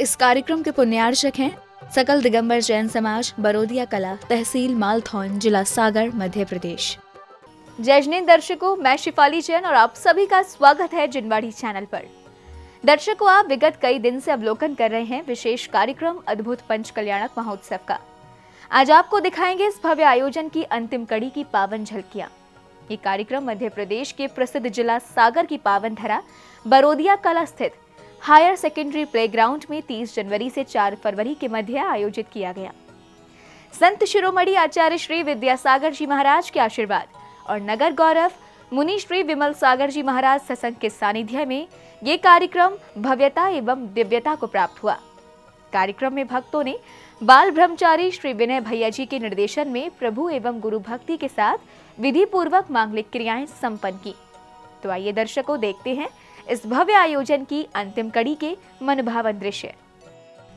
इस कार्यक्रम के पुण्यार्चक हैं सकल दिगंबर जैन समाज, बरोदिया कला, तहसील मालथौन, जिला सागर, मध्य प्रदेश। जय जिनेंद्र दर्शकों, मैं शिफाली जैन और आप सभी का स्वागत है जिनवाड़ी चैनल पर। दर्शकों, आप विगत कई दिन से अवलोकन कर रहे हैं विशेष कार्यक्रम अद्भुत पंच कल्याणक महोत्सव का। आज आपको दिखाएंगे इस भव्य आयोजन की अंतिम कड़ी की पावन झलकियां। ये कार्यक्रम मध्य प्रदेश के प्रसिद्ध जिला सागर की पावन धरा बरोदिया कला स्थित हायर सेकेंडरी प्लेग्राउंड में 30 जनवरी से 4 फरवरी के मध्य आयोजित किया गया। संत शिरोमणि आचार्य श्री विद्यासागर जी महाराज के आशीर्वाद और नगर गौरव मुनि श्री विमल सागर जी महाराज सत्संग के सानिध्य में ये कार्यक्रम भव्यता एवं दिव्यता को प्राप्त हुआ। कार्यक्रम में भक्तों ने बाल ब्रह्मचारी श्री विनय भैया जी के निर्देशन में प्रभु एवं गुरु भक्ति के साथ विधि पूर्वक मांगलिक क्रियाएं संपन्न की। तो आइए दर्शकों, देखते हैं इस भव्य आयोजन की अंतिम कड़ी के मनभावन दृश्य।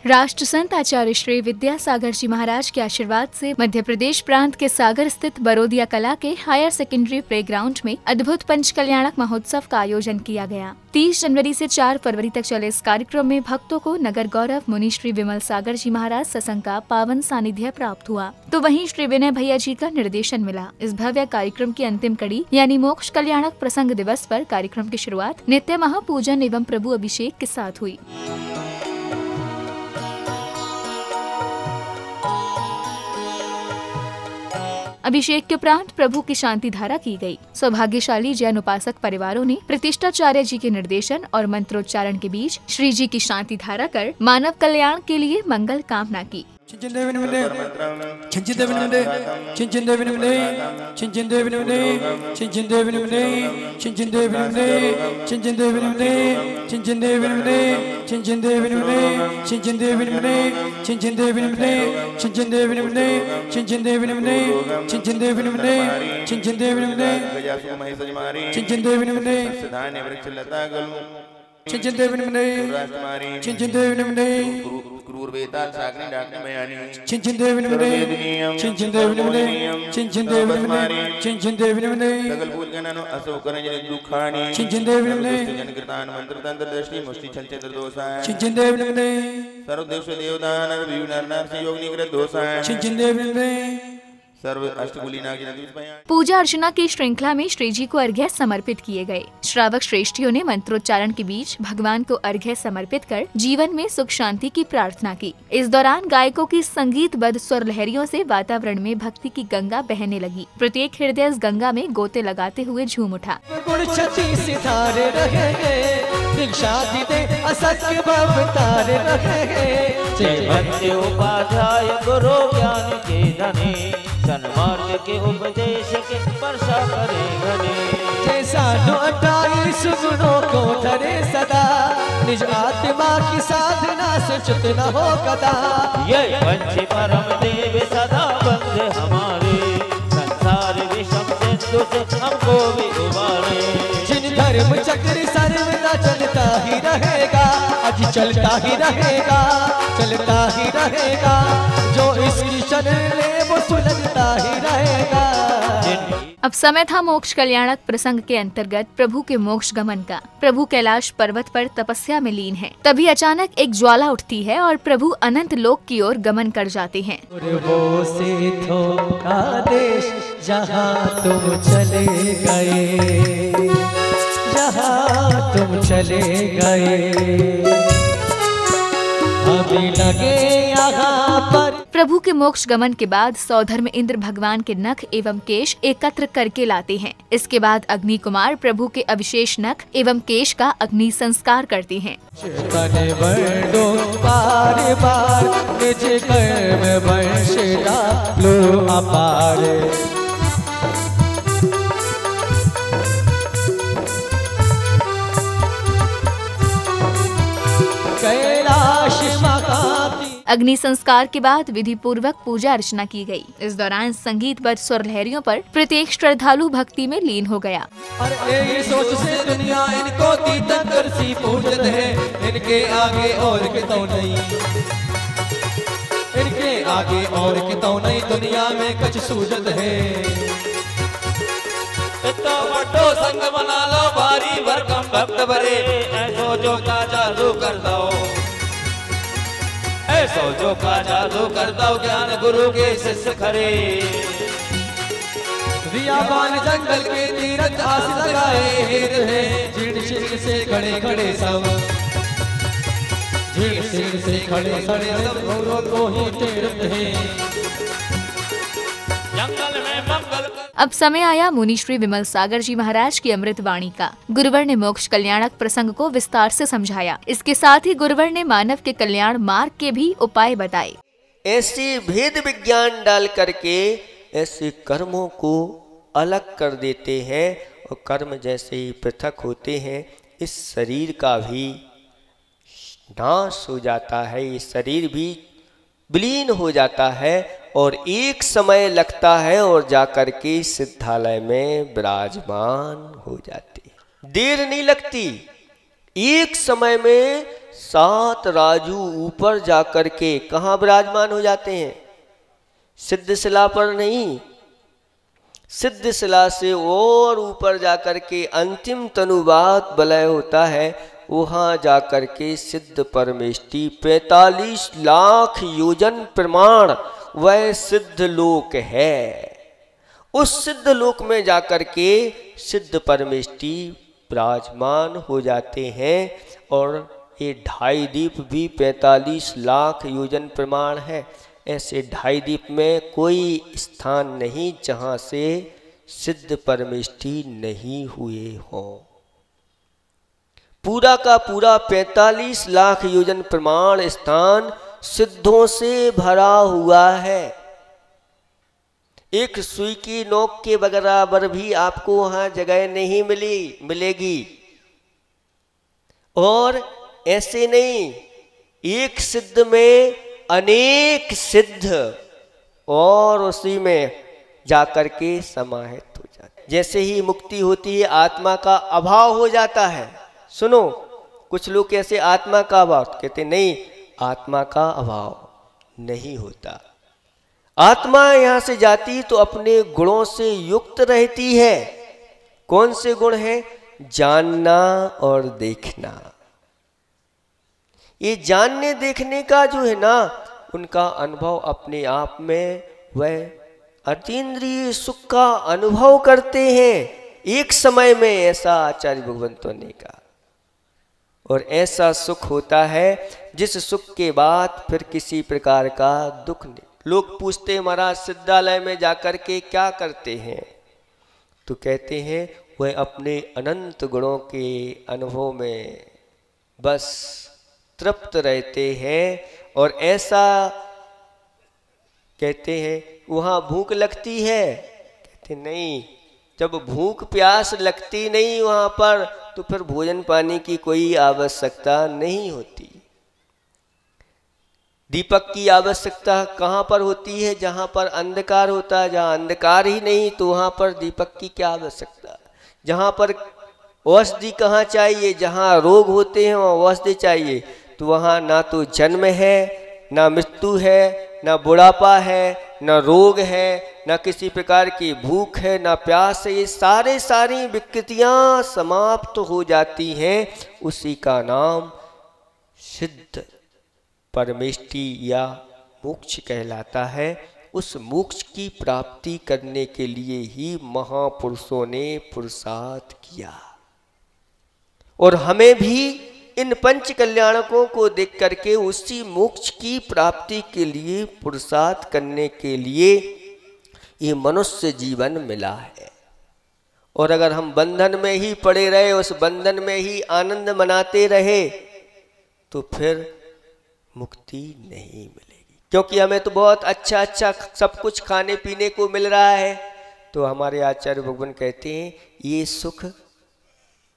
राष्ट्र संत आचार्य श्री विद्यासागर जी महाराज के आशीर्वाद से मध्य प्रदेश प्रांत के सागर स्थित बरोदिया कला के हायर सेकेंडरी प्लेग्राउंड में अद्भुत पंच कल्याणक महोत्सव का आयोजन किया गया। 30 जनवरी से 4 फरवरी तक चले इस कार्यक्रम में भक्तों को नगर गौरव मुनि श्री विमल सागर जी महाराज सत्संग का पावन सानिध्य प्राप्त हुआ, तो वहीं श्री विनय भैया जी का निर्देशन मिला। इस भव्य कार्यक्रम की अंतिम कड़ी यानी मोक्ष कल्याणक प्रसंग दिवस पर कार्यक्रम की शुरुआत नित्य महापूजन एवं प्रभु अभिषेक के साथ हुई। अभिषेक के उपरांत प्रभु की शांति धारा की गई। सौभाग्यशाली जैन उपासक परिवारों ने प्रतिष्ठाचार्य जी के निर्देशन और मंत्रोच्चारण के बीच श्री जी की शांति धारा कर मानव कल्याण के लिए मंगल कामना की। पूजा अर्चना की श्रृंखला में श्री जी को अर्घ्य समर्पित किए गए। श्रावक श्रेष्ठियों ने मंत्रोच्चारण के बीच भगवान को अर्घ्य समर्पित कर जीवन में सुख शांति की प्रार्थना की। इस दौरान गायकों की संगीतबद्ध स्वर लहरियों से वातावरण में भक्ति की गंगा बहने लगी। प्रत्येक हृदय इस गंगा में गोते लगाते हुए झूम उठा। सन्मार्ग के उपदेश के वर्षा करे घने, जैसा 28 गुणों को धरे सदा, निज आत्मा की साधना से च्युत न हो कदा। ये पंच परम देव सदा बंद हमारे, संसार विषम सिंधु से हमको भी उबारे। जिन धर्म चक्र सर्वदा चलता ही रहेगा, अभी चलता ही रहेगा, चलता ही रहेगा। जो इसकी शरण ले वो सुलझता ही रहेगा। अब समय था मोक्ष कल्याणक प्रसंग के अंतर्गत प्रभु के मोक्ष गमन का। प्रभु कैलाश पर्वत पर तपस्या में लीन है। तभी अचानक एक ज्वाला उठती है और प्रभु अनंत लोक की ओर गमन कर जाते हैं। वो से थोड़ा देश जहाँ तुम चले गए, जहाँ तुम चले गए, अभी लगे यहाँ पर। प्रभु के मोक्ष गमन के बाद सौधर्म इंद्र भगवान के नख एवं केश एकत्र करके लाते हैं। इसके बाद अग्नि कुमार प्रभु के अविशेष नख एवं केश का अग्नि संस्कार करते हैं। अग्नि संस्कार के बाद विधि पूर्वक पूजा अर्चना की गई। इस दौरान संगीतबद्ध स्वर लहरियों पर प्रत्येक श्रद्धालु भक्ति में लीन हो गया। अरे सोच से दुनिया इनको तीर्थंकर सी पूजत है, इनके आगे और कितौ नहीं, इनके आगे और कितौ नहीं, दुनिया में कुछ सूझत है। तो बड़ो संग बना लो, भारी भरकम भक्त भरे, ऐसो जो का चालू कर दो। सो जो का जादू करता हूँ ज्ञान गुरु के शिष्य खरे। बियाबान जंगल के तीरथ आस लगाए हैं, झीड़ शीर से खड़े खड़े सब, झीड़ शीर से खड़े खड़े सब औरों को ही टेरते हैं। जंगल में मंगल। अब समय आया मुनि श्री विमल सागर जी महाराज की अमृत वाणी का। गुरुवर ने मोक्ष कल्याणक प्रसंग को विस्तार से समझाया। इसके साथ ही गुरुवर ने मानव के कल्याण मार्ग के भी उपाय बताए। ऐसे भेद विज्ञान डाल करके ऐसे कर्मों को अलग कर देते हैं और कर्म जैसे ही पृथक होते हैं इस शरीर का भी नाश हो जाता है, ये शरीर भी विलीन हो जाता है और एक समय लगता है और जाकर के सिद्धालय में विराजमान हो जाते हैं। देर नहीं लगती, एक समय में 7 राजू ऊपर जाकर के कहाँ विराजमान हो जाते हैं? सिद्ध शिला पर नहीं, सिद्ध शिला से और ऊपर जाकर के अंतिम तनुवात वलय होता है, वहाँ जाकर के सिद्ध परमेष्टि 45 लाख योजन प्रमाण वह सिद्ध लोक है। उस सिद्ध लोक में जाकर के सिद्ध परमेष्टि विराजमान हो जाते हैं और ये 2.5 दीप भी 45 लाख योजन प्रमाण है। ऐसे 2.5 दीप में कोई स्थान नहीं जहाँ से सिद्ध परमेष्टि नहीं हुए हों। पूरा का पूरा 45 लाख योजन प्रमाण स्थान सिद्धों से भरा हुआ है। एक सुई की नोक के बराबर भी आपको वहां जगह नहीं मिलेगी। और ऐसे नहीं, एक सिद्ध में अनेक सिद्ध और उसी में जाकर के समाहित हो जाते। जैसे ही मुक्ति होती है आत्मा का अभाव हो जाता है। सुनो, कुछ लोग कैसे आत्मा का अभाव कहते, नहीं आत्मा का अभाव नहीं होता। आत्मा यहां से जाती तो अपने गुणों से युक्त रहती है। कौन से गुण हैं? जानना और देखना। ये जानने देखने का जो है ना, उनका अनुभव अपने आप में वह अतीन्द्रिय सुख का अनुभव करते हैं। एक समय में ऐसा आचार्य भगवंतों ने कहा। और ऐसा सुख होता है जिस सुख के बाद फिर किसी प्रकार का दुख नहीं। लोग पूछते महाराज सिद्धालय में जाकर के क्या करते हैं? तो कहते हैं वह अपने अनंत गुणों के अनुभव में बस तृप्त रहते हैं। और ऐसा कहते हैं वहाँ भूख लगती है? कहते नहीं, जब भूख प्यास लगती नहीं वहाँ पर तो फिर भोजन पानी की कोई आवश्यकता नहीं होती। दीपक की आवश्यकता कहाँ पर होती है? जहाँ पर अंधकार होता है। जहाँ अंधकार ही नहीं तो वहाँ पर दीपक की क्या आवश्यकता? जहाँ पर औषधि कहाँ चाहिए? जहाँ रोग होते हैं वहाँ औषधि चाहिए। तो वहाँ ना तो जन्म है, ना मृत्यु है, ना बुढ़ापा है, ना रोग है, ना किसी प्रकार की भूख है, ना प्यास है। ये सारी विकृतियाँ समाप्त हो जाती हैं। उसी का नाम सिद्ध परमेष्टि या मोक्ष कहलाता है। उस मोक्ष की प्राप्ति करने के लिए ही महापुरुषों ने पुरुषार्थ किया। और हमें भी इन पंच कल्याणकों को देख करके उसी मोक्ष की प्राप्ति के लिए पुरुषार्थ करने के लिए ये मनुष्य जीवन मिला है। और अगर हम बंधन में ही पड़े रहे, उस बंधन में ही आनंद मनाते रहे, तो फिर मुक्ति नहीं मिलेगी। क्योंकि हमें तो बहुत अच्छा सब कुछ खाने पीने को मिल रहा है। तो हमारे आचार्य भगवान कहते हैं ये सुख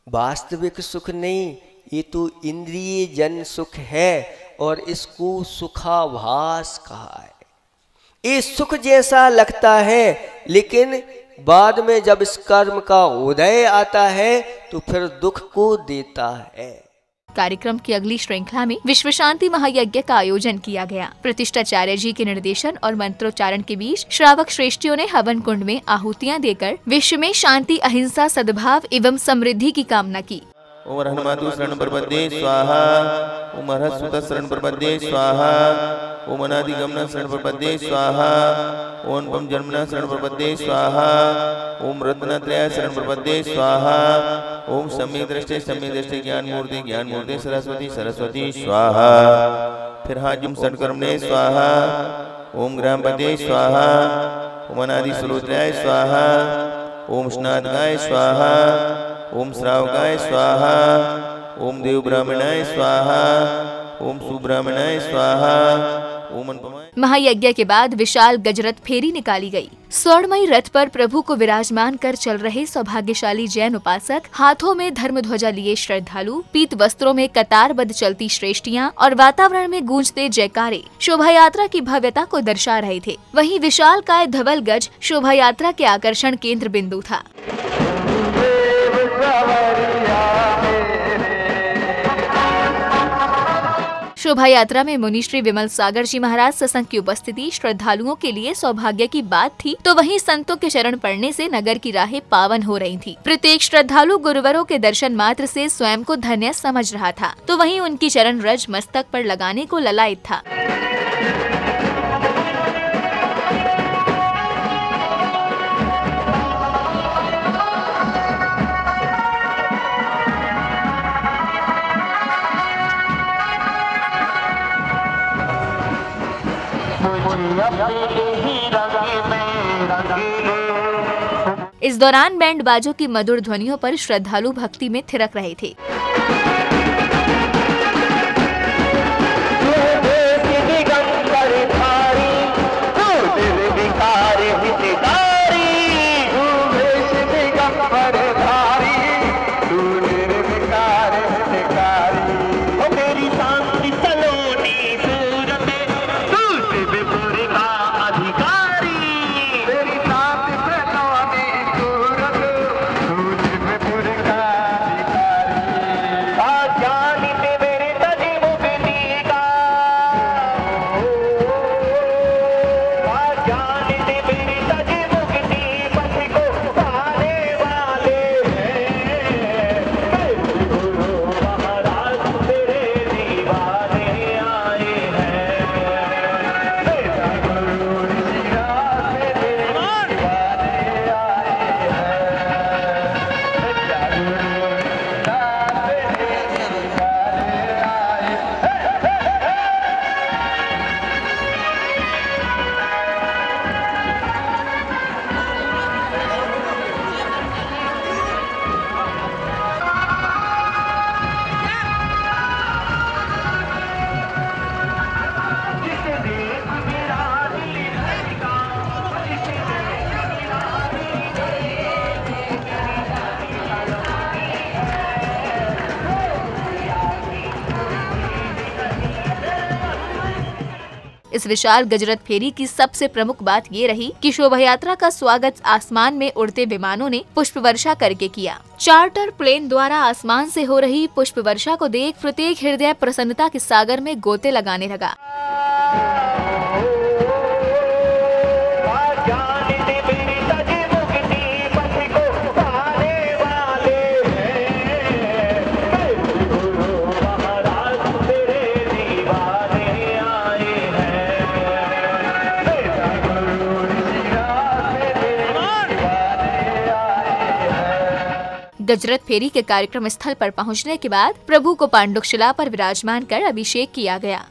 वास्तविक सुख नहीं, ये तो इंद्रिय जन सुख है और इसको सुखाभास कहा है। ये सुख जैसा लगता है, लेकिन बाद में जब इस कर्म का उदय आता है तो फिर दुख को देता है। कार्यक्रम की अगली श्रृंखला में विश्व शांति महायज्ञ का आयोजन किया गया। प्रतिष्ठाचार्य जी के निर्देशन और मंत्रोच्चारण के बीच श्रावक श्रेष्ठियों ने हवन कुंड में आहुतियां देकर विश्व में शांति, अहिंसा, सद्भाव एवं समृद्धि की कामना की। ओम अर्हन्मातु शरण प्रपद्ये स्वाहा। ओम अर्हस्सुत शरण प्रपद्ये स्वाहा। ओम अनादिगमन शरण प्रपद्ये स्वाहा। ओम पम जन्मना शरण प्रपद्ये स्वाहा। ओम रत्नत्रय शरण प्रपद्ये स्वाहा। ओम सम्यक दृष्टि ज्ञान मूर्ति सरस्वती सरस्वती स्वाहा। फिर हाजिम षटकर्मणे स्वाहा। ओम ग्रामपते स्वाहा। ओम अनादि सुलोत्राय स्वाहा। ओम स्नातकाय स्वाहा। ओम श्रावकाय स्वाहा। ओम देव ब्राह्मणाय स्वाहा। ओम सुब्राह्मणाय स्वाहा। ओम महायज्ञ के बाद विशाल गजरथ फेरी निकाली गई। स्वर्णमयी रथ पर प्रभु को विराजमान कर चल रहे सौभाग्यशाली जैन उपासक, हाथों में धर्म ध्वजा लिए श्रद्धालु, पीत वस्त्रों में कतारबद्ध चलती श्रेष्ठियां और वातावरण में गूंजते जयकारे शोभा यात्रा की भव्यता को दर्शा रहे थे। वहीं विशालकाय धवल गज शोभा यात्रा के आकर्षण केंद्र बिंदु था। शोभा यात्रा में मुनि श्री विमल सागर जी महाराज सत्संग की उपस्थिति श्रद्धालुओं के लिए सौभाग्य की बात थी, तो वहीं संतों के शरण पड़ने से नगर की राहें पावन हो रही थी। प्रत्येक श्रद्धालु गुरुवरों के दर्शन मात्र से स्वयं को धन्य समझ रहा था, तो वहीं उनकी चरण रज मस्तक पर लगाने को ललायत था। इस दौरान बैंड बाजों की मधुर ध्वनियों पर श्रद्धालु भक्ति में थिरक रहे थे। इस विशाल गजरथ फेरी की सबसे प्रमुख बात ये रही कि शोभा यात्रा का स्वागत आसमान में उड़ते विमानों ने पुष्प वर्षा करके किया। चार्टर प्लेन द्वारा आसमान से हो रही पुष्प वर्षा को देख प्रत्येक हृदय प्रसन्नता के सागर में गोते लगाने लगा। गजरथ फेरी के कार्यक्रम स्थल पर पहुंचने के बाद प्रभु को पांडुकशिला पर विराजमान कर अभिषेक किया गया।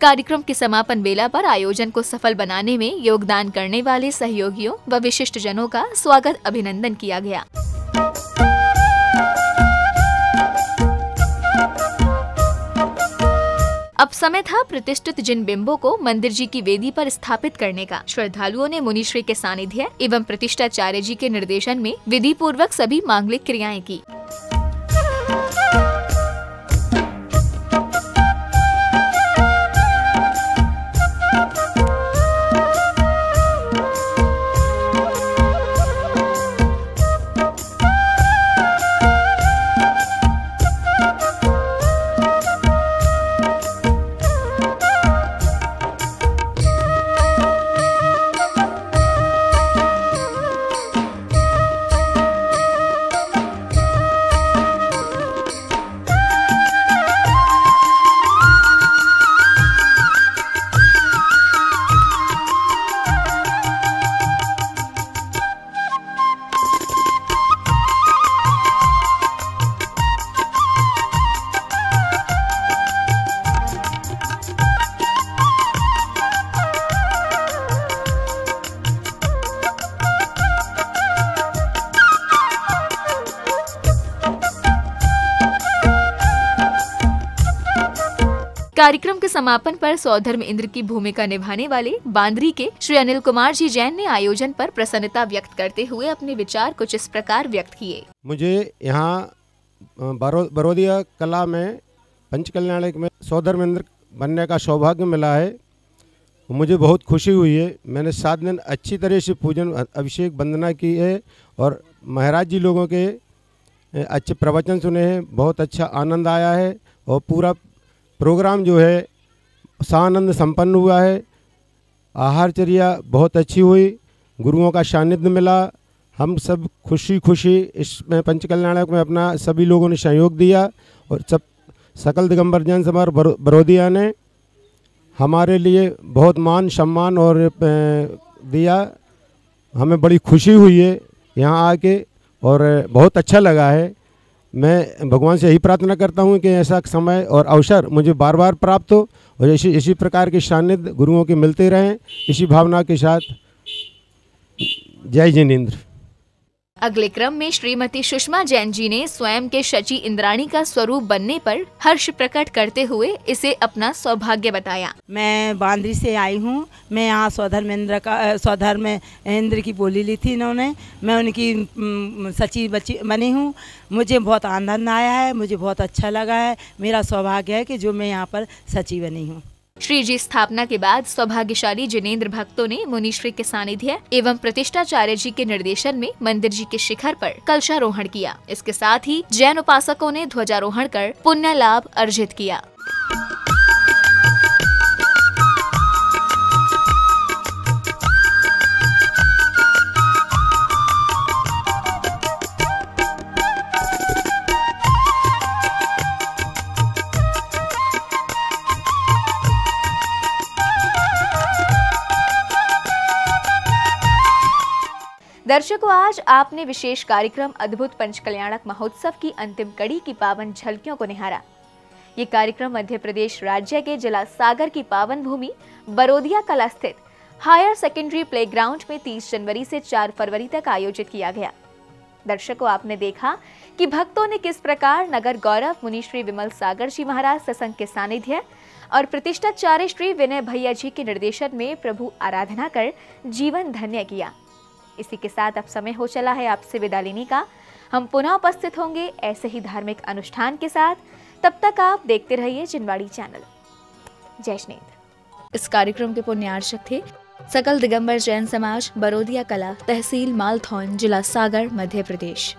कार्यक्रम के समापन बेला पर आयोजन को सफल बनाने में योगदान करने वाले सहयोगियों व विशिष्ट जनों का स्वागत अभिनंदन किया गया। अब समय था प्रतिष्ठित जिन बिंबों को मंदिर जी की वेदी पर स्थापित करने का। श्रद्धालुओं ने मुनिश्री के सानिध्य एवं प्रतिष्ठाचार्य जी के निर्देशन में विधि पूर्वक सभी मांगलिक क्रियाएं की। कार्यक्रम के समापन पर सौधर्म इंद्र की भूमिका निभाने वाले बांद्री के श्री अनिल कुमार जी जैन ने आयोजन पर प्रसन्नता व्यक्त करते हुए अपने विचार कुछ इस प्रकार व्यक्त किए। मुझे यहाँ बरोदिया कला में पंचकल्याणक में सौधर्म इंद्र बनने का सौभाग्य मिला है। मुझे बहुत खुशी हुई है। मैंने 7 दिन अच्छी तरह से पूजन अभिषेक वंदना की है और महाराज जी लोगों के अच्छे प्रवचन सुने हैं। बहुत अच्छा आनंद आया है और पूरा प्रोग्राम जो है सानंद संपन्न हुआ है। आहारचर्या बहुत अच्छी हुई, गुरुओं का सानिध्य मिला। हम सब खुशी इसमें पंचकल्याणक में अपना सभी लोगों ने सहयोग दिया और सब सकल दिगंबर जैन समाज बरोदिया ने हमारे लिए बहुत मान सम्मान और दिया। हमें बड़ी खुशी हुई है यहाँ आके और बहुत अच्छा लगा है। मैं भगवान से यही प्रार्थना करता हूँ कि ऐसा समय और अवसर मुझे बार बार प्राप्त हो और इसी प्रकार के सानिध्य गुरुओं के मिलते रहें। इसी भावना के साथ जय जिनेंद्र। अगले क्रम में श्रीमती सुषमा जैन जी ने स्वयं के शची इंद्राणी का स्वरूप बनने पर हर्ष प्रकट करते हुए इसे अपना सौभाग्य बताया। मैं बांद्री से आई हूँ। मैं यहाँ सौधर्म इंद्र की बोली ली थी इन्होंने। मैं उनकी सची बची बनी हूँ। मुझे बहुत आनंद आया है, मुझे बहुत अच्छा लगा है। मेरा सौभाग्य है कि जो मैं यहाँ पर सची बनी हूँ। श्री जी स्थापना के बाद सौभाग्यशाली जिनेंद्र भक्तों ने मुनिश्री के सानिध्य एवं प्रतिष्ठाचार्य जी के निर्देशन में मंदिर जी के शिखर पर कलशारोहण किया। इसके साथ ही जैन उपासकों ने ध्वजारोहण कर पुण्य लाभ अर्जित किया। दर्शकों, आज आपने विशेष कार्यक्रम अद्भुत पंचकल्याणक महोत्सव की अंतिम कड़ी की पावन झलकियों को निहारा। ये कार्यक्रम मध्य प्रदेश राज्य के जिला सागर की पावन भूमि बरोदिया कला स्थित हायर सेकेंडरी प्लेग्राउंड में 30 जनवरी से 4 फरवरी तक आयोजित किया गया। दर्शकों, आपने देखा कि भक्तों ने किस प्रकार नगर गौरव मुनि श्री विमल सागर जी महाराज सत्संग के सानिध्य और प्रतिष्ठाचार्य श्री विनय भैया जी के निर्देशन में प्रभु आराधना कर जीवन धन्य किया। इसी के साथ अब समय हो चला है आपसे विदा लेने का। हम पुनः उपस्थित होंगे ऐसे ही धार्मिक अनुष्ठान के साथ। तब तक आप देखते रहिए जिनवाड़ी चैनल। जय जिनेंद्र। इस कार्यक्रम के पुण्यार्चक थे सकल दिगंबर जैन समाज बरोदिया कला, तहसील मालथौन, जिला सागर, मध्य प्रदेश।